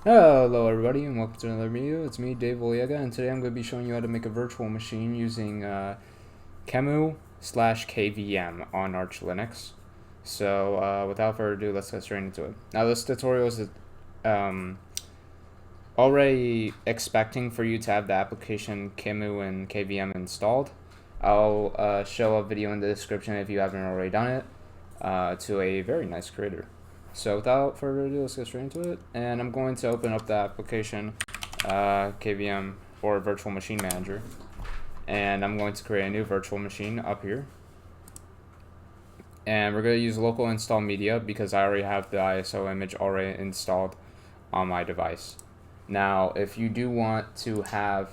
Hello everybody and welcome to another video. It's me, Dave Valiega, and today I'm going to be showing you how to make a virtual machine using qemu/kvm on Arch Linux. So without further ado, let's get straight into it. Now this tutorial is already expecting for you to have the application qemu and kvm installed. I'll show a video in the description if you haven't already done it to a very nice creator. So without further ado, let's get straight into it. And I'm going to open up the application KVM or Virtual Machine Manager. And I'm going to create a new virtual machine up here. And we're going to use local install media because I already have the ISO image already installed on my device. Now, if you do want to have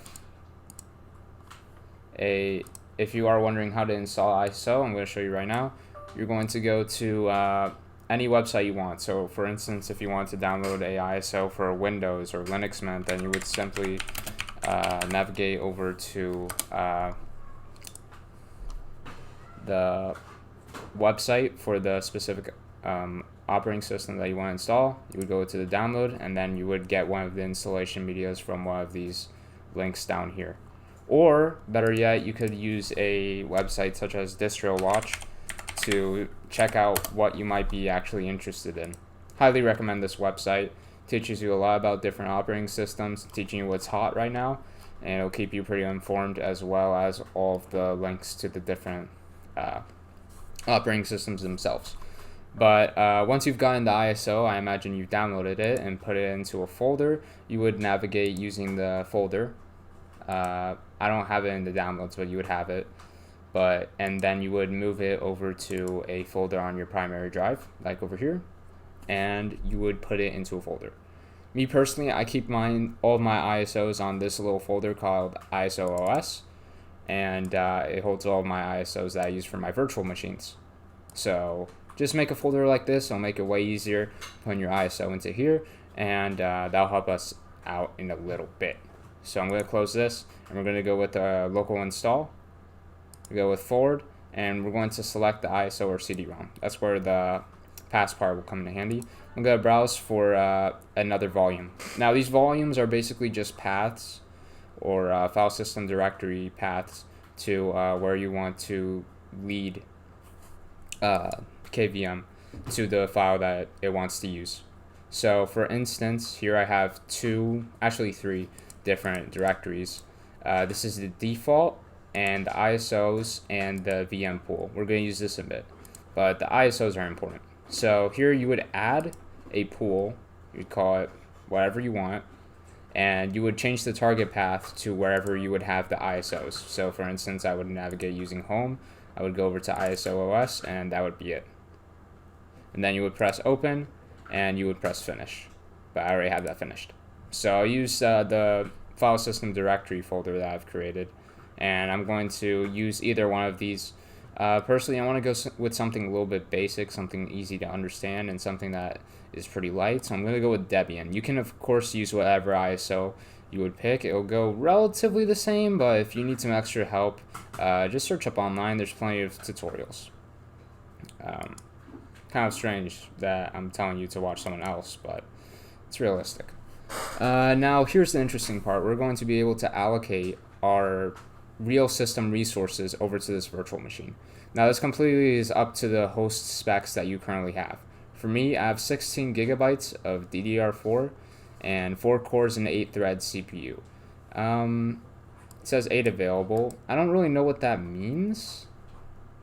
if you are wondering how to install ISO, I'm going to show you right now. You're going to go to any website you want. So for instance, if you want to download a ISO for Windows or Linux Mint, then you would simply navigate over to the website for the specific operating system that you want to install. You would go to the download, and then you would get one of the installation medias from one of these links down here. Or better yet, you could use a website such as DistroWatch to check out what you might be actually interested in. Highly recommend this website. Teaches you a lot about different operating systems, teaching you what's hot right now, and it'll keep you pretty informed, as well as all of the links to the different operating systems themselves. But once you've gotten the ISO, I imagine you've downloaded it and put it into a folder. You would navigate using the folder. I don't have it in the downloads, but you would have it. And then you would move it over to a folder on your primary drive, like over here, and you would put it into a folder. Me personally, I keep all of my ISOs on this little folder called ISO-OS, and it holds all of my ISOs that I use for my virtual machines. So just make a folder like this. It'll make it way easier putting your ISO into here, and that'll help us out in a little bit. So I'm going to close this, and we're going to go with local install. We go with forward, and we're going to select the ISO or CD-ROM. That's where the pass part will come in handy. I'm going to browse for another volume. Now these volumes are basically just paths or file system directory paths to where you want to lead KVM to the file that it wants to use. So for instance, here I have three different directories. This is the default, and the ISOs, and the VM pool. We're going to use this a bit, but the ISOs are important. So here you would add a pool, you'd call it whatever you want, and you would change the target path to wherever you would have the ISOs. So for instance, I would navigate using home, I would go over to ISO-OS, and that would be it. And then you would press open, and you would press finish, but I already have that finished. So I'll use the file system directory folder that I've created, and I'm going to use either one of these. Personally, I want to go with something a little bit basic, something easy to understand, and something that is pretty light. So I'm going to go with Debian. You can, of course, use whatever ISO you would pick. It'll go relatively the same, but if you need some extra help, just search up online. There's plenty of tutorials. Kind of strange that I'm telling you to watch someone else, but it's realistic. Now, here's the interesting part. We're going to be able to allocate our real system resources over to this virtual machine. Now this completely is up to the host specs that you currently have. For me, I have 16 gigabytes of DDR4 and 4 cores and 8 thread CPU. It says 8 available. I don't really know what that means,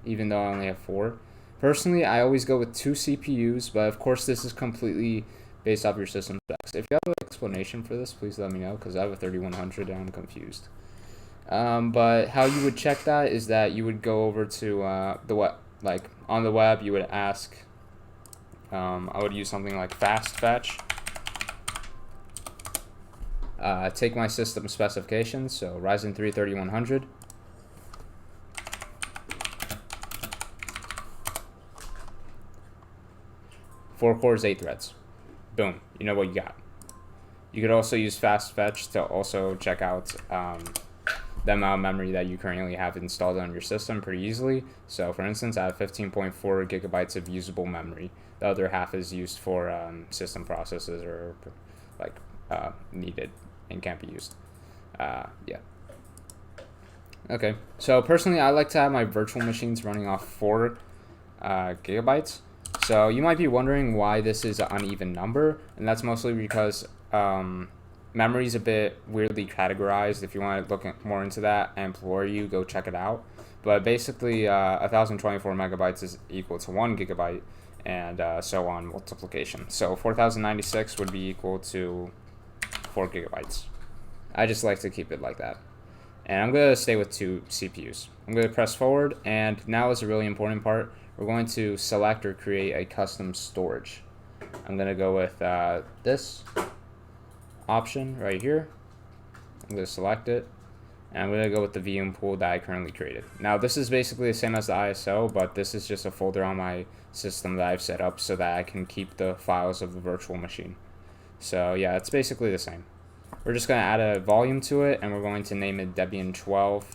even though I only have 4. Personally, I always go with 2 CPUs, but of course this is completely based off your system specs. If you have an explanation for this, please let me know, because I have a 3100 and I'm confused. But how you would check that is that you would go over to the web, like on the web, you would ask, I would use something like fast fetch, take my system specifications, so Ryzen 3 3100, four cores, 8 threads. Boom, you know what you got. You could also use fast fetch to also check out the amount of memory that you currently have installed on your system pretty easily. So for instance, I have 15.4 gigabytes of usable memory. The other half is used for system processes or like needed and can't be used. Yeah. Okay, so personally, I like to have my virtual machines running off 4 gigabytes. So you might be wondering why this is an uneven number, and that's mostly because memory is a bit weirdly categorized. If you want to look more into that, I implore you go check it out. But basically, 1024 megabytes is equal to 1 gigabyte, and so on multiplication. So 4096 would be equal to 4 gigabytes. I just like to keep it like that. And I'm going to stay with 2 CPUs. I'm going to press forward, and now is a really important part. We're going to select or create a custom storage. I'm going to go with this option right here. I'm going to select it, and I'm going to go with the VM pool that I currently created. Now this is basically the same as the ISO, but this is just a folder on my system that I've set up so that I can keep the files of the virtual machine. So yeah, it's basically the same. We're just going to add a volume to it, and we're going to name it Debian12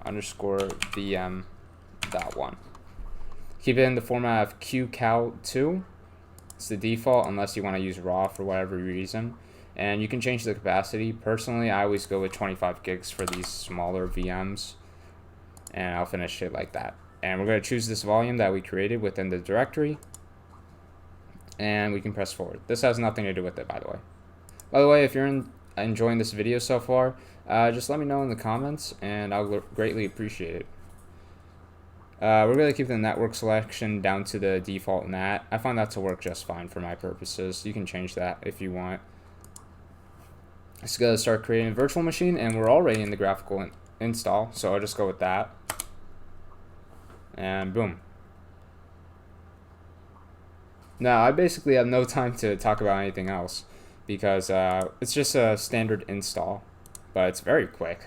underscore VM.1. Keep it in the format of qcal2. It's the default unless you want to use raw for whatever reason. And you can change the capacity. Personally, I always go with 25 gigs for these smaller VMs, and I'll finish it like that. And we're going to choose this volume that we created within the directory, and we can press forward. This has nothing to do with it, by the way. By the way, if you're enjoying this video so far, just let me know in the comments, and I'll greatly appreciate it. We're going to keep the network selection down to the default NAT. I find that to work just fine for my purposes. You can change that if you want. Let's go start creating a virtual machine, and we're already in the graphical install, so I'll just go with that. And boom. Now, I basically have no time to talk about anything else, because it's just a standard install, but it's very quick.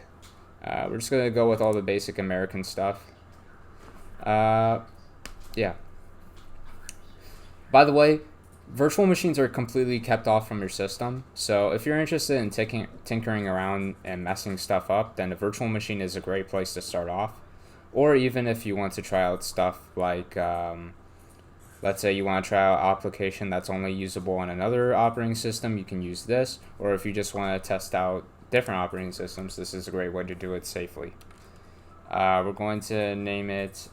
We're just going to go with all the basic American stuff. Yeah. By the way, virtual machines are completely kept off from your system, so if you're interested in tinkering around and messing stuff up, then a virtual machine is a great place to start off. Or even if you want to try out stuff like let's say you want to try out an application that's only usable on another operating system, you can use this. Or if you just want to test out different operating systems, this is a great way to do it safely. We're going to name it...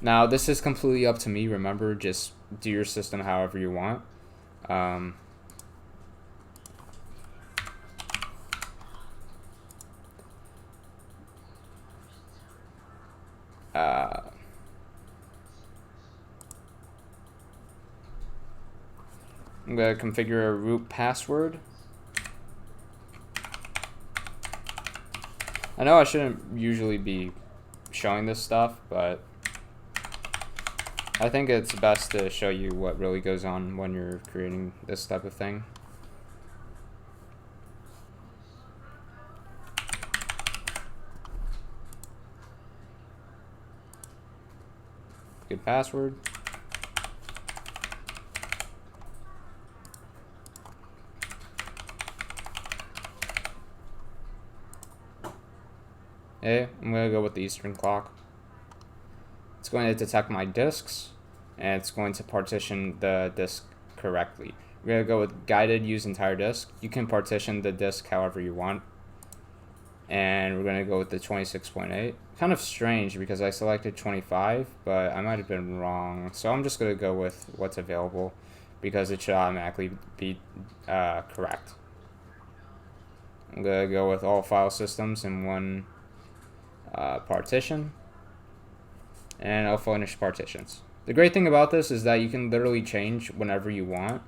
now, this is completely up to me. Remember, just do your system however you want. I'm going to configure a root password. I know I shouldn't usually be showing this stuff, but I think it's best to show you what really goes on when you're creating this type of thing. Good password. Okay, I'm going to go with the Eastern clock. It's going to detect my disks, and it's going to partition the disk correctly. We're going to go with guided use entire disk. You can partition the disk however you want. And we're going to go with the 26.8. Kind of strange because I selected 25, but I might have been wrong. So I'm just going to go with what's available because it should automatically be correct. I'm going to go with all file systems in one partition, and I'll finish partitions. The great thing about this is that you can literally change whenever you want.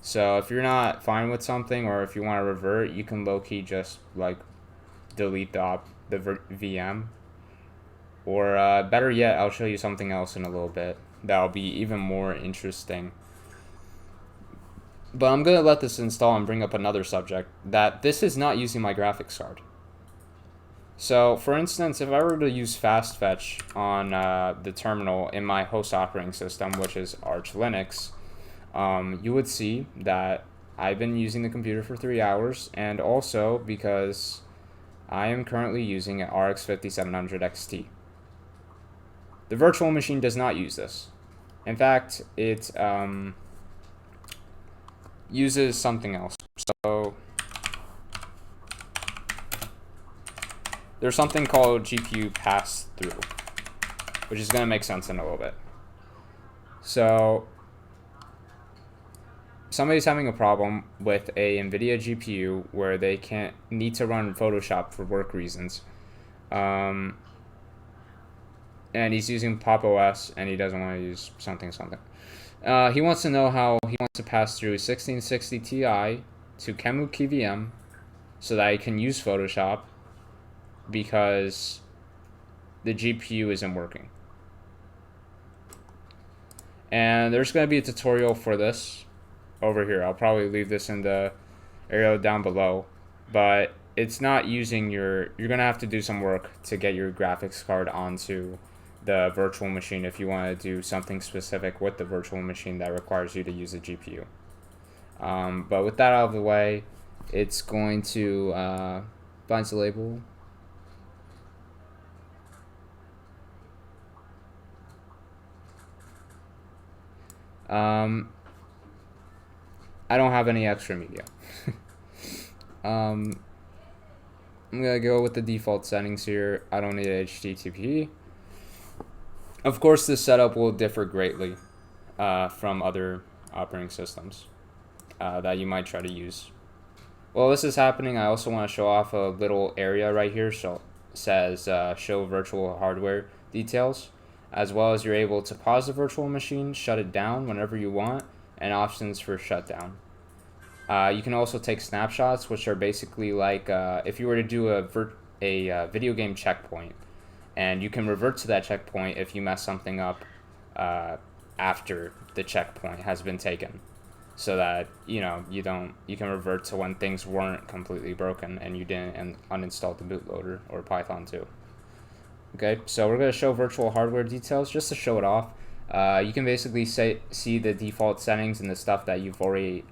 So if you're not fine with something, or if you want to revert, you can low-key just like delete the VM. Or better yet, I'll show you something else in a little bit that'll be even more interesting. But I'm gonna let this install and bring up another subject, that this is not using my graphics card. So, for instance, if I were to use fast fetch on the terminal in my host operating system, which is Arch Linux, you would see that I've been using the computer for 3 hours, and also because I am currently using an RX 5700 XT. The virtual machine does not use this. In fact, it uses something else. So there's something called GPU pass-through, which is going to make sense in a little bit. So somebody's having a problem with a NVIDIA GPU where they need to run Photoshop for work reasons. And he's using Pop! OS, and he doesn't want to use something. He wants to know how he wants to pass through 1660 Ti to qemu KVM so that he can use Photoshop because the GPU isn't working. And there's going to be a tutorial for this over here. I'll probably leave this in the area down below, but it's not using you're going to have to do some work to get your graphics card onto the virtual machine if you want to do something specific with the virtual machine that requires you to use a GPU. But with that out of the way, it's going to find the label. I don't have any extra media. I'm gonna go with the default settings here. I don't need HTTP. Of course, this setup will differ greatly from other operating systems that you might try to use. While this is happening, I also want to show off a little area right here. So it says show virtual hardware details, as well as you're able to pause the virtual machine, shut it down whenever you want, and options for shutdown. You can also take snapshots, which are basically like if you were to do a video game checkpoint, and you can revert to that checkpoint if you mess something up after the checkpoint has been taken, so that you can revert to when things weren't completely broken and you didn't uninstall the bootloader or Python 2. Okay, so we're going to show virtual hardware details just to show it off. You can basically see the default settings and the stuff that you've already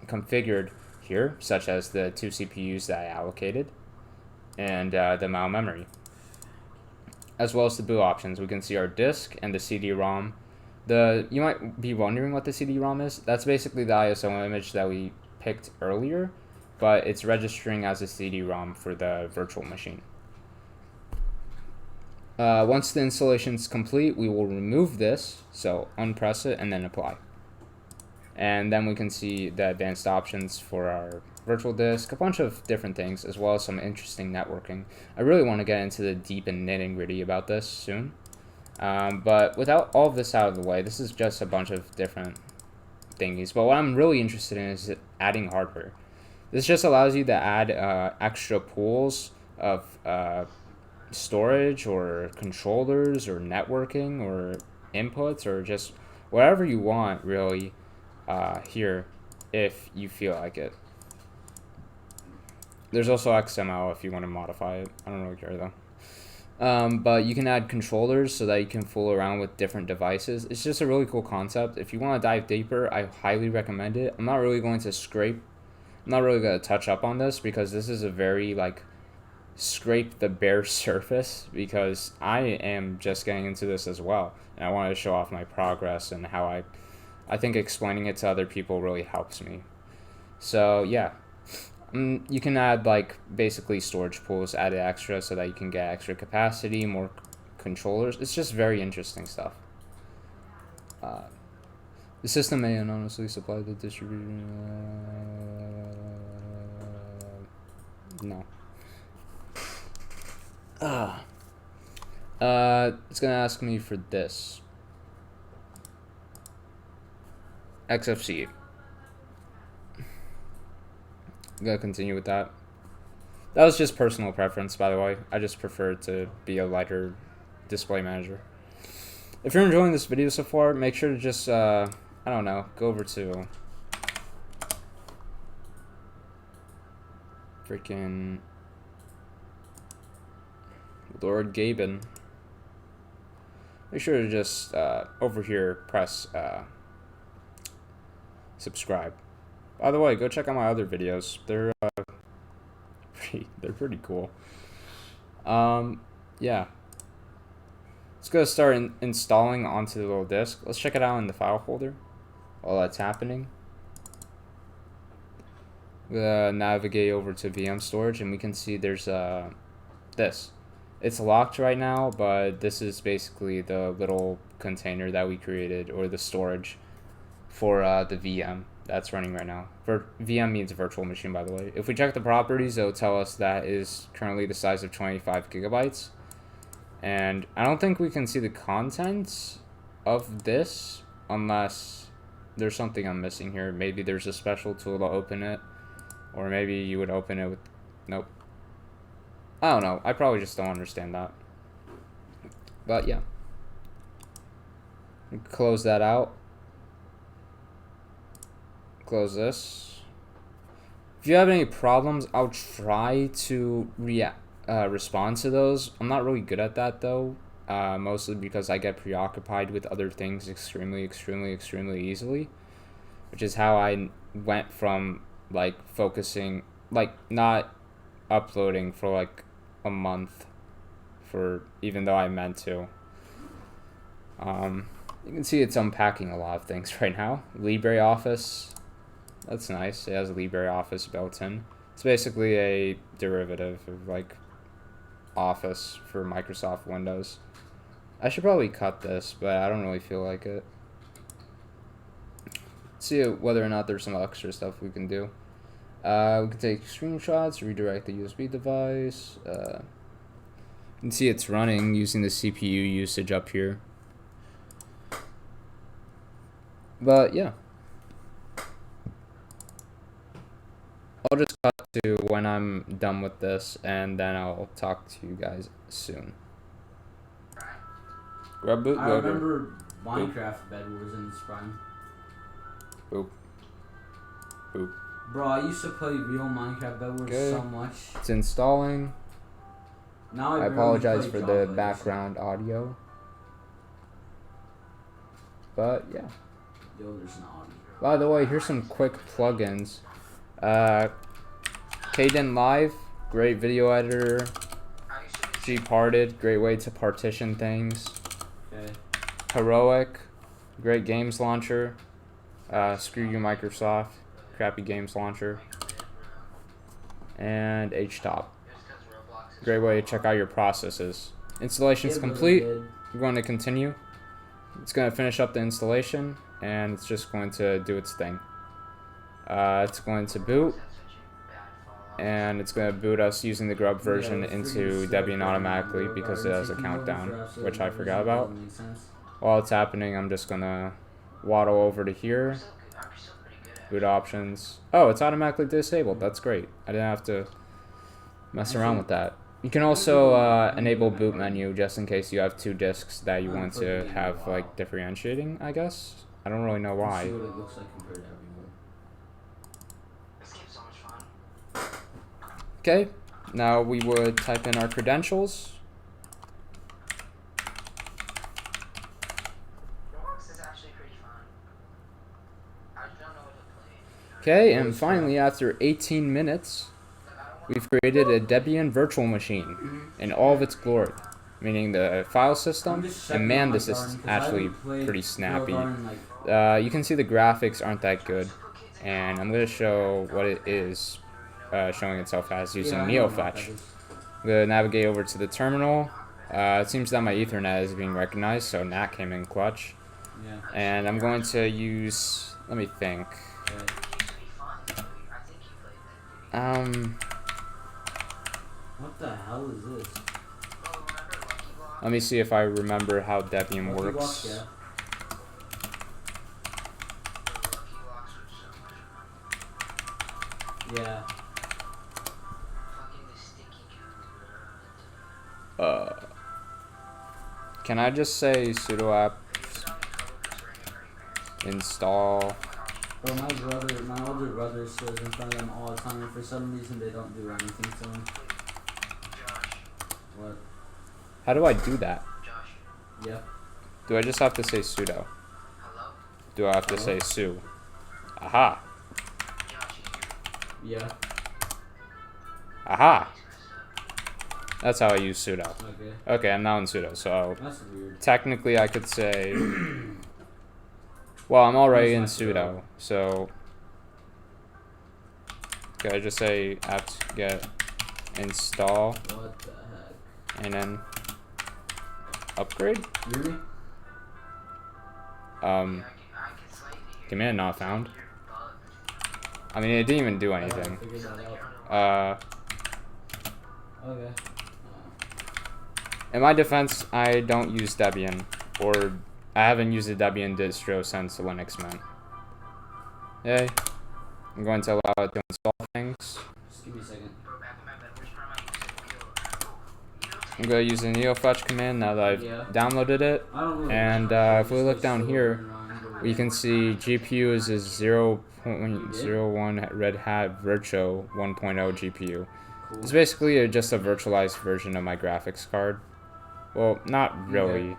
configured here, such as the 2 CPUs that I allocated and the MAU memory, as well as the boot options. We can see our disk and the CD-ROM. You might be wondering what the CD-ROM is. That's basically the ISO image that we picked earlier, but it's registering as a CD-ROM for the virtual machine. Once the installation is complete, we will remove this, so unpress it and then apply. And then we can see the advanced options for our virtual disk, a bunch of different things, as well as some interesting networking. I really want to get into the deep and nitty-gritty about this soon. But without all of this out of the way, this is just a bunch of different thingies. But what I'm really interested in is adding hardware. This just allows you to add extra pools of storage or controllers or networking or inputs or just whatever you want, really, here if you feel like it. There's also XML if you want to modify it. I don't really care though. But you can add controllers so that you can fool around with different devices. It's just a really cool concept. If you want to dive deeper, I highly recommend it. I'm not really going to touch up on this because this is a very scrape the bare surface, because I am just getting into this as well, and I wanted to show off my progress and how I think explaining it to other people really helps me. So yeah, you can add basically storage pools, add it extra so that you can get extra capacity, more controllers. It's just very interesting stuff. The system may anonymously supply the distribution. No. It's gonna ask me for this XFC. I'm gonna continue with that. That was just personal preference, by the way. I just prefer to be a lighter display manager. If you're enjoying this video so far, make sure to just I don't know, go over to freaking Lord Gaben. Make sure to just over here press subscribe. By the way, go check out my other videos. They're pretty cool. Yeah. It's gonna start installing onto the little disk. Let's check it out in the file folder while that's happening. We'll navigate over to VM storage, and we can see there's this. It's locked right now, but this is basically the little container that we created, or the storage for the VM that's running right now. VM means virtual machine, by the way. If we check the properties, it'll tell us that is currently the size of 25 gigabytes. And I don't think we can see the contents of this unless there's something I'm missing here. Maybe there's a special tool to open it, or maybe you would open it with, nope. I don't know. I probably just don't understand that. But yeah. Close that out. Close this. If you have any problems, I'll try to respond to those. I'm not really good at that though. Mostly because I get preoccupied with other things extremely easily. Which is how I went from like focusing, like not uploading for like a month, for even though I meant to. You can see it's unpacking a lot of things right now. LibreOffice, that's nice. It has LibreOffice built in. It's basically a derivative of like Office for Microsoft Windows. I should probably cut this, but I don't really feel like it. Let's see whether or not there's some extra stuff we can do. We can take screenshots, redirect the USB device. You can see it's running using the CPU usage up here. But yeah. I'll just cut to when I'm done with this, and then I'll talk to you guys soon. Grab bootloader. I remember Minecraft Bed Wars in its prime. Boop. Boop. Bro, I used to play real Minecraft Bed Wars so much. It's installing. Now I apologize for the background audio. But yeah. Yo, there's an audio. By the way, here's some quick plugins. Kden Live, great video editor. Gparted, great way to partition things. Okay. Heroic, great games launcher. Screw you Microsoft, crappy games launcher. And HTOP, great way to check out your processes. Installation's complete. We're going to continue. It's going to finish up the installation, and it's just going to do its thing. It's going to boot, and it's going to boot us using the grub version into Debian automatically because it has a countdown, which I forgot about. While it's happening, I'm just going to waddle over to here. Boot options. Oh, it's automatically disabled. That's great. I didn't have to mess around with that. You can also enable boot menu just in case you have two disks that you want to have like differentiating, I guess. I don't really know why. See what it looks like compared to everyone. This game's so much fun. Okay, now we would type in our credentials. Roblox is actually pretty fun. I don't know what to play. Okay, and finally, after 18 minutes, we've created a Debian virtual machine in all of its glory, meaning the file system, and man, this is actually pretty snappy. You can see the graphics aren't that good, and I'm going to show what it is showing itself as using NeoFetch. I'm going to navigate over to the terminal. It seems that my Ethernet is being recognized, so NAT came in clutch. And I'm going to use, let me think. What the hell is this? Let me see if I remember how Debian works. Yeah. Can I just say sudo apt install? Bro, my older brother swears in front of them all the time, and for some reason they don't do anything to him. What? How do I do that? Yeah. Do I just have to say sudo? Hello? Do I have to say su? Aha! Yeah. Aha! That's how I use sudo. Okay. Okay, I'm now in sudo, so That's weird. technically I could say, well, I'm already in Where's my sudo, code? so okay, I just say apt get install What the heck? and then upgrade. You hear me? Yeah, I can slightly hear Command not found. your butt. I mean, it didn't even do I gotta anything. figure that Like, you out. don't know Okay. In my defense, I don't use Debian, or I haven't used a Debian distro since Linux Mint. Yay. I'm going to allow it to install things. Just give me a second. Bro, back in my bed, which part am I using? I'm going to use the neofetch command now that I've Yeah. downloaded it. I don't really And know. if we Just, look like, down still here, running around, but we can see GPU is a 0.01 Red Hat Virtuo 1.0 GPU. Cool. It's basically just a virtualized version of my graphics card. Well, not really.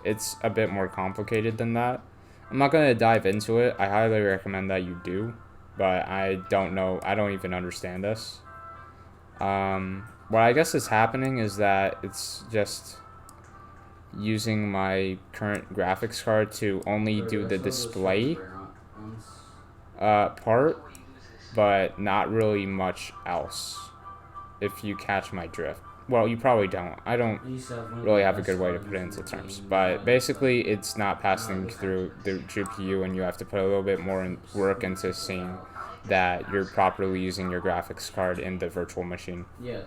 It's a bit more complicated than that. I'm not going to dive into it. I highly recommend that you do, but I don't know. I don't even understand this. What I guess is happening is that it's just using my current graphics card to only do the display part, but not really much else, if you catch my drift. Well, you probably don't. I don't really have a good way to put it into terms, but basically it's not passing through the GPU, and you have to put a little bit more work into seeing that you're properly using your graphics card in the virtual machine. Yeah.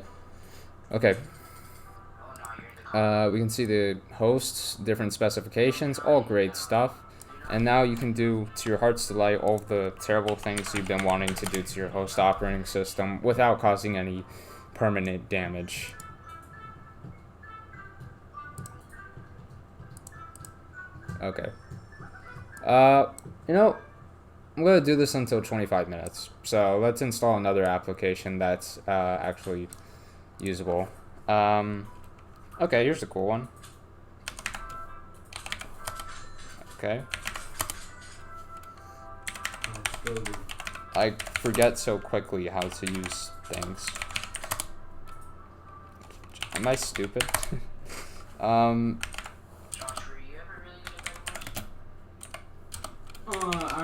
Okay. We can see the hosts, different specifications, all great stuff. And now you can do, to your heart's delight, all of the terrible things you've been wanting to do to your host operating system without causing any permanent damage. Okay. You know, I'm going to do this until 25 minutes. So let's install another application that's actually usable. Okay, here's a cool one. Okay. I forget so quickly how to use things. Am I stupid? I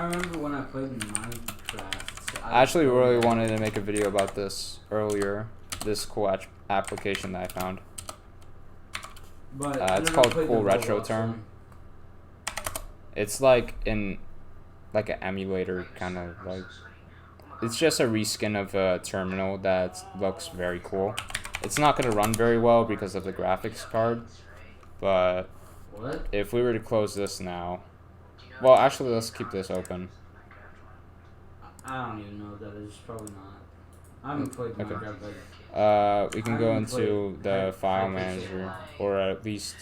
remember when I played Minecraft. I actually really wanted to make a video about this earlier. This cool application that I found. But it's called Cool Retro Term. It's like an emulator kind of like. It's just a reskin of a terminal that looks very cool. It's not going to run very well because of the graphics card, but what? If we were to close this now, well, actually, let's keep this open. I don't even know what that is. Probably not. I haven't played Okay. Minecraft. Like, We can go into the file manager, or at least.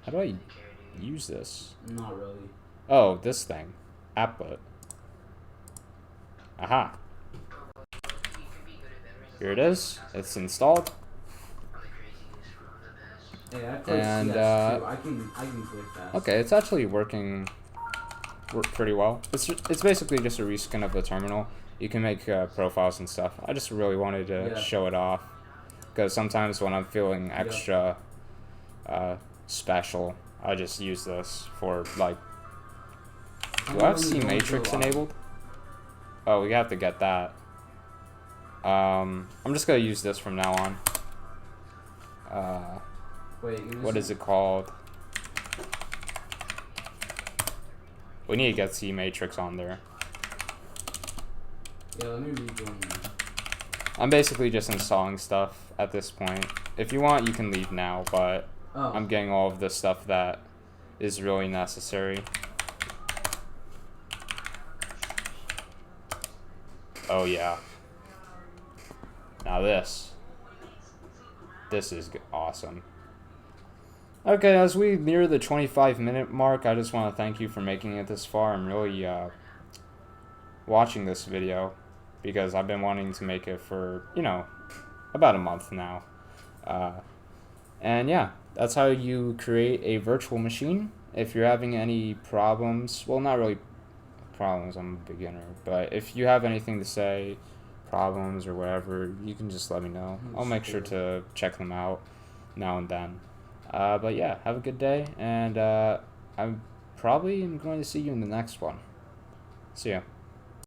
How do I use this? not really. Oh, this thing. Applet. Aha. Here it is. It's installed. Hey, I played And, CS too. I can play fast. Okay, it's actually working pretty well. It's basically just a reskin of the terminal. You can make profiles and stuff. I just really wanted to show it off, because sometimes when I'm feeling extra special, I just use this for, like, do I have C Matrix enabled? Oh, we have to get that. I'm just gonna use this from now on. Wait, What is it called? We need to get C Matrix on there. Yeah, let me rejoin you. I'm basically just installing stuff at this point. If you want, you can leave now, but I'm getting all of the stuff that is really necessary. Oh yeah. Now this is awesome. Okay, as we near the 25-minute mark, I just want to thank you for making it this far. I'm really watching this video because I've been wanting to make it for, about a month now. And yeah, that's how you create a virtual machine. If you're having any problems, well, not really problems, I'm a beginner, but if you have anything to say, problems or whatever, you can just let me know. I'll make sure Cool. to check them out now and then. But yeah, have a good day, and I'm probably going to see you in the next one. See ya.